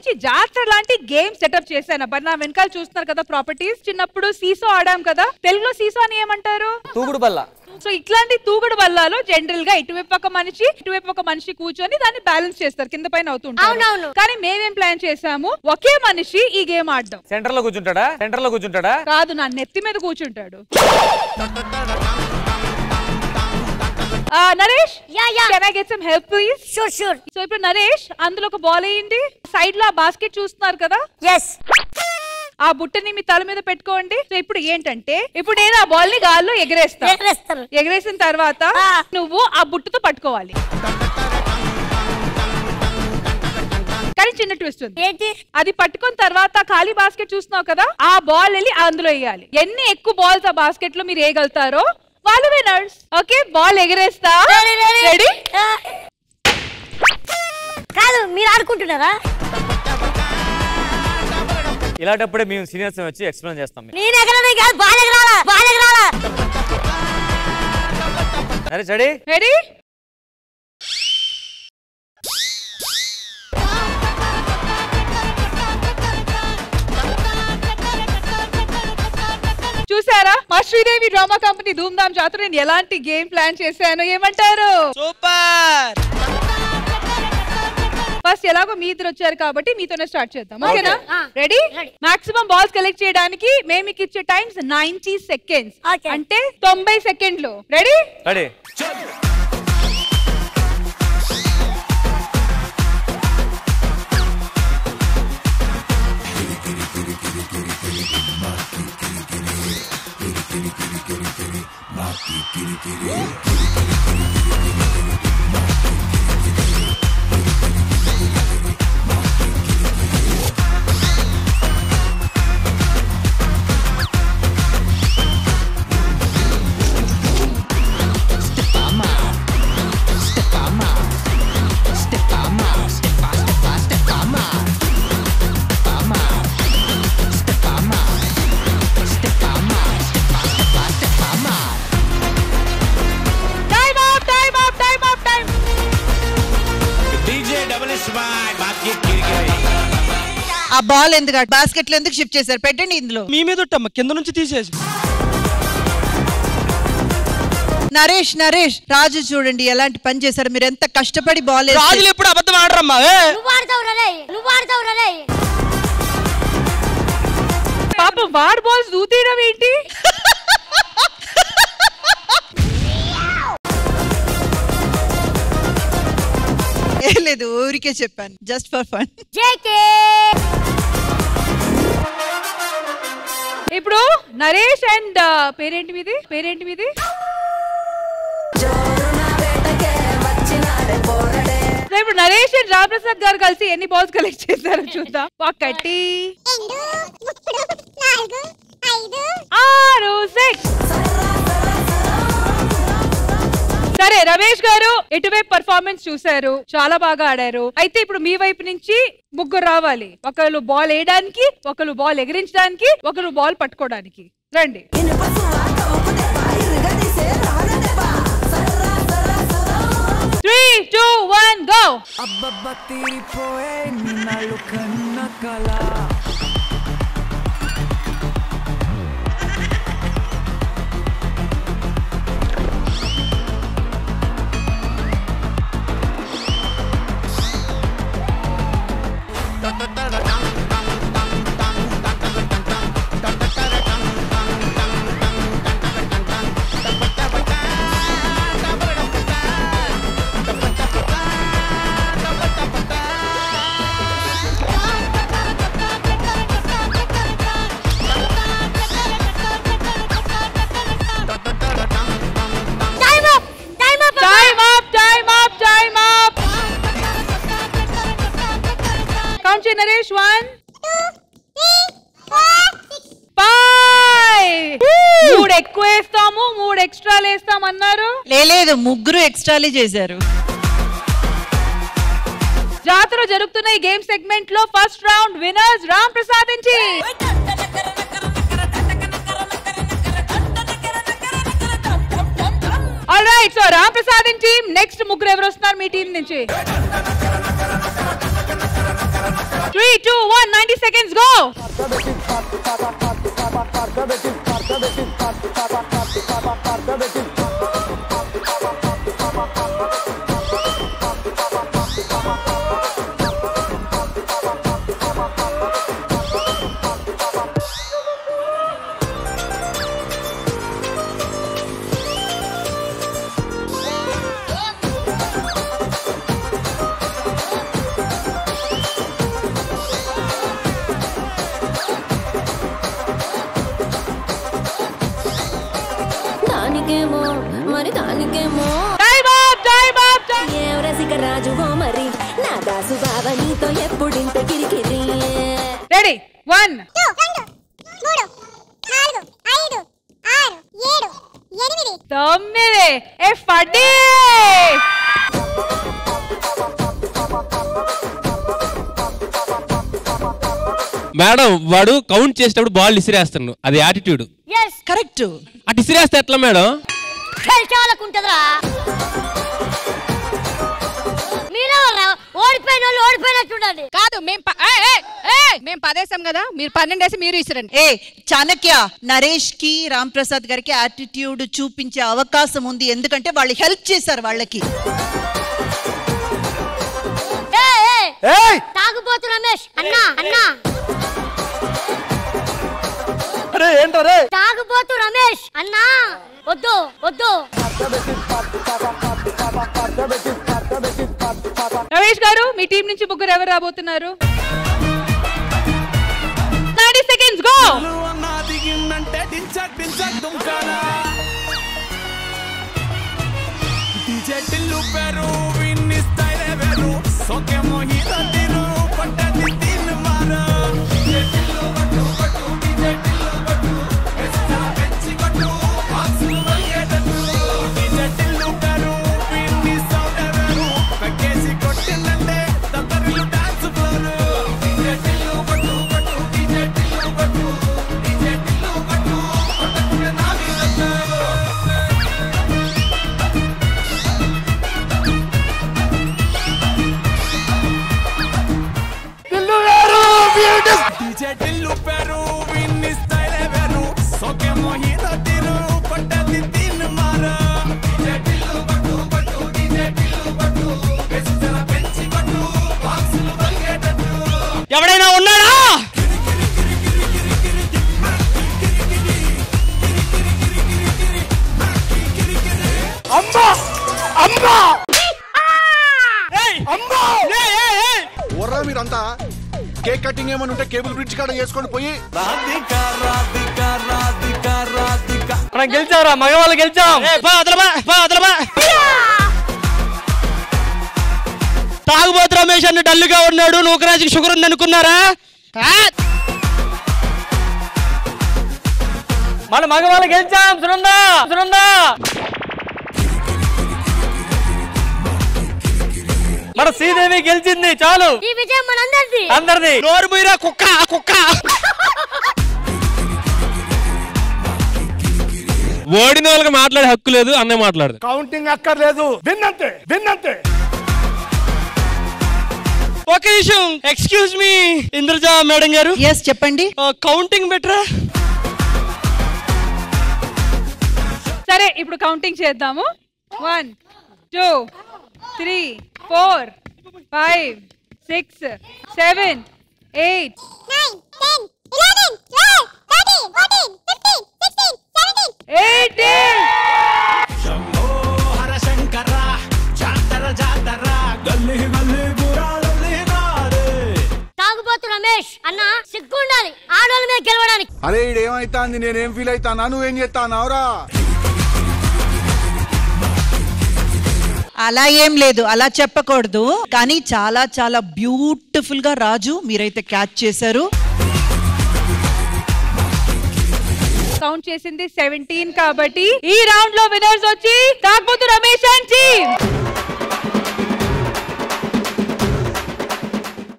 మంచి జాతర లాంటి గేమ్ సెటప్ చేశాను. అబ్బా నా వెనకాల చూస్తున్నారు కదా ప్రాపర్టీస్. చిన్నప్పుడు సీసో ఆడాం కదా, తెలుగులో సీసో అని ఏమంటారు? తూగుడు బల్ల. సో ఇట్లాంటి తూగుడు బల్లాలో జనరల్ గా ఇటువైపు ఒక మనిషి కూర్చొని దాన్ని బ్యాలెన్స్ చేస్తారు, కింద పైన అవుతుంటారు. కానీ మేమేం ప్లాన్ చేసాము, ఒకే మనిషి ఈ గేమ్ ఆడడం. సెంటర్ లో కూర్చుంటాడా? కాదు, నా నెత్తి మీద కూర్చుంటాడు. Naresh, can I get some help please? Sure. So ఇప్పుడు నరేష్ అందులో ఒక బాల్ వేయండి. సైడ్ లో ఆ బాస్కెట్ చూస్తున్నారు కదా, ఆ బుట్టని మీ తల మీద పెట్టుకోండి. సో ఇప్పుడు ఏంటంటే, ఇప్పుడు నేను ఆ బాల్ ని గాల్లో ఎగరేస్తాను. ఎగరేసిన తర్వాత నువ్వు ఆ బుట్టతో పట్టుకోవాలి. కానీ చిన్న ట్విస్ట్ ఉంది. అది పట్టుకున్న తర్వాత ఖాళీ బాస్కెట్ చూస్తున్నావు కదా, ఆ బాల్ వెళ్ళి అందులో వేయాలి. ఎన్ని ఎక్కువ బాల్స్ ఆ బాస్కెట్ లో మీరు వేయగలుగుతారో వాళ్ళు విన్నర్స్. ఓకే, బాల్ ఎగరేస్తా. రెడీ? కాదు, మీరు ఆడుకుంటున్నారా? ఇలాంటప్పుడే మేము సీనియర్స్ వచ్చి ఎక్స్ప్లెయిన్ చేస్తాం. నేను ఎగరనే కాదు, బాల్ ఎగరాలా. రెడీ? చూసారా మా శ్రీదేవి డ్రామా కంపెనీ ధూమ్ధామ్ జాతర నేను ఎలాంటి గేమ్ ప్లాన్ చేశాను, ఏమంటారు? సూపర్. ఫస్ట్ ఎలాగో మీ ఇద్దరు వచ్చారు కాబట్టి మీతోనే స్టార్ట్ చేద్దాం. ఓకేనా? రెడీ? మాక్సిమం బాల్స్ కలెక్ట్ చేయడానికి మేము మీకు ఇచ్చే టైమ్స్ 90 సెకండ్స్, అంటే 90 సెకండ్లు. రెడీ? ఆ బాల్ ఎందుకు బాస్కెట్ లో ఎందుకు షిఫ్ట్ చేశారు? పెట్టండి ఇందులో. మీ మీద కింద నుంచి తీసేసి. నరేష్ రాజు చూడండి ఎలాంటి పని చేశారు. మీరు ఎంత కష్టపడి బాల్. రాజులు ఎప్పుడు అబద్ధం ఆడరమ్మా. పాపం వాడు బాల్స్ దూతీయడం ఏంటి? లేదు, ఊరికే చెప్పాను, జస్ట్ ఫర్ ఫన్. ఇప్పుడు నరేష్ అండ్ పేరేంటి మీది? ఇప్పుడు నరేష్ అండ్ రామప్రసాద్ గారు కలిసి ఎన్ని బాల్స్ కలెక్ట్ చేశారో చూద్దాం. 1 2 3 4 5 6. సరే రమేష్ గారు ఎటువైపు పర్ఫార్మెన్స్ చూశారు, చాలా బాగా ఆడారు. అయితే ఇప్పుడు మీ వైపు నుంచి ముగ్గురు రావాలి. ఒకరు బాల్ వేయడానికి, ఒకరు బాల్ ఎగిరించడానికి, ఒకరు బాల్ పట్టుకోవడానికి. రండి. 3 2 1 గో. Naresh 1 2 3 4 5. 3 ఎక్కువ వేస్తాము, 3 ఎక్స్ట్రాలు వేస్తాం అన్నారు. లేదు, ముగ్గురు ఎక్స్ట్రాలే చేశారు. జాతర జరుగుతున్న ఈ గేమ్ సెగ్మెంట్ లో first round winners Ram Prasad నుంచి. All right, so Ram Prasad team next ముగ్గురు ఎవరు వస్తున్నారు మీ టీం నుంచి? 3 2 1 90 seconds go. Ready? 1 2 3 4 5 6 7 8 9 ఫడ్డీ మేడం వాడు కౌంట్ చేసేటప్పుడు బాల్ ఇసిరేస్తాను అది యాటిట్యూడ్ కరెక్ట్ అటు ఇసిరేస్తే ఎట్లా మేడం చాలకుంటదిరా ఓడిపోయిన వాళ్ళు ఓడిపోయినట్టుండండి కాదు మేము 10 వేసాం కదా మీరు 12 వేసి మీరు ఇసిరండి ఏ చాణక్య నరేష్ కి రామ్ ప్రసాద్ గారికి యాటిట్యూడ్ చూపించే అవకాశం ఉంది ఎందుకంటే వాళ్ళు హెల్ప్ చేశారు వాళ్ళకి తాగుబోతు రమేష్ అన్నా అన్నా అరే ఏంటరే తాగుబోతు రమేష్ అన్నా వద్దు వద్దు రమేష్ గారు మీ టీం నుంచి ముగ్గురు ఎవరు రాబోతున్నారు 90 seconds go ఎవడైనా ఉన్నాడా అమ్మా అమ్మా అమ్మా ఓర్రా మీరంతా కేక్ కటింగ్ ఏమని ఉంటే కేబుల్ బ్రిడ్జ్ కాడ చేసుకొని పోయి మనం గెలిచారా మగవాళ్ళు గెలిచాం తాగుబోతు రమేష్ అన్న డల్లుగా ఉన్నాడు నూకరాజుకి షుగర్ ఉంది అనుకున్నారా మన మగవాళ్ళు గెలిచాం సునందా సునందా మన శ్రీదేవి గెలిచింది చాలు ఈ విజయం మనందరిది అందరిది నోరు ముయిరా కుక్క కుక్క ఓడిన వాళ్ళకి మాట్లాడే హక్కు లేదు అన్నయ్య మాట్లాడదు కౌంటింగ్ అక్కర్లేదు విన్నంతే విన్నంతే ఒక నిమిషం ఎక్స్క్యూజ్ మీ ఇంద్రజ మేడం గారు ఎస్ చెప్పండి కౌంటింగ్ బెటరా సరే ఇప్పుడు కౌంటింగ్ చేద్దాము 1 2 3 4 5 6 7 8 9 10 11 12 13 14 15 16 17 18 శంభో హర శంకర జాతర జాతర గల్లీ గల్లీ గురాలల్లి నారే తాగుబోతు రమేష్ అన్నా సిగ్గుండాలి ఆడోళ్ళ మీద గెలవడానికి అరే ఇడేమైతాంది నేనేం ఫీల్ అవుతానా నువ్వేం చేస్తానావురా అలా ఏం లేదు అలా చెప్పకూడదు కానీ చాలా చాలా బ్యూటిఫుల్ గా రాజు మీరైతే క్యాచ్ చేశారు కౌంట్ చేసింది 17 కాబట్టి ఈ రౌండ్ లో విన్నర్స్ వచ్చి తాగుబోతు రమేష్ అండ్ టీమ్